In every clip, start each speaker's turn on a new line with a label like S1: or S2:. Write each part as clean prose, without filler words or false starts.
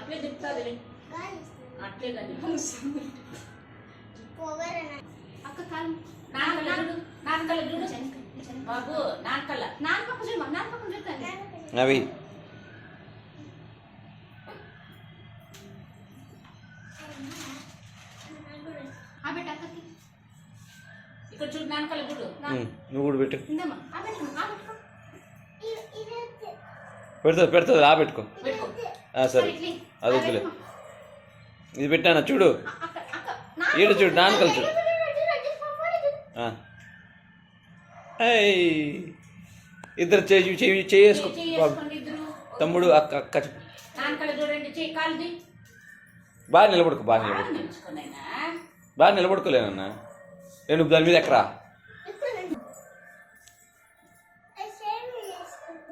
S1: అట్లే తిప్పుతుంది అట్లే కానీ
S2: అక్క కాలు
S1: నాన్నకల్ల చూడు బాబు నాన్నకల్ల
S2: నాన్న పక్క చూడు నాన్న పక్కన చూస్తాను
S3: అవి
S2: ఆబెట్ అక్కకి
S1: ఇక్కడ చూడు నాన్నకల్ల చూడు
S3: నువ్వు కూడా పెట్టు
S2: ఇందమ్మా ఆబెట్టుకో ఆబెట్టుకో
S3: పెడుతుంది పెడుతుంది ఆ పెట్టుకో
S1: పెట్టుకో
S3: సరే అది వద్దులే ఇది పెట్టానా చూడు ఈడు చూడు నాన్నకలు చూడు ఇద్దరు చేసుకో తమ్ముడు అక్క అక్క చెప్పు
S1: నాన్నకల్ల చూడండి చెయ్యి కాలుది
S3: బాగా నిలబడుకో బాగా నిలబడుకోలేనన్నా నేను దాని మీద ఎక్కరా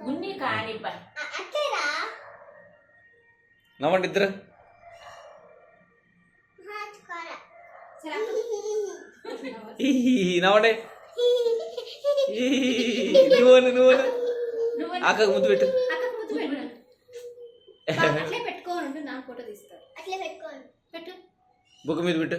S1: ఉన్ని కాని
S3: నవ్వండి ఇద్దరు నవ్వండి నువ్వు అక్కకు ముద్దు పెట్టు
S2: అట్లే పెట్టుకోవాలి నా ఫోటో తీస్తారు అట్లే పెట్టుకోవాలి పెట్టు
S3: బుక్ మీద పెట్టు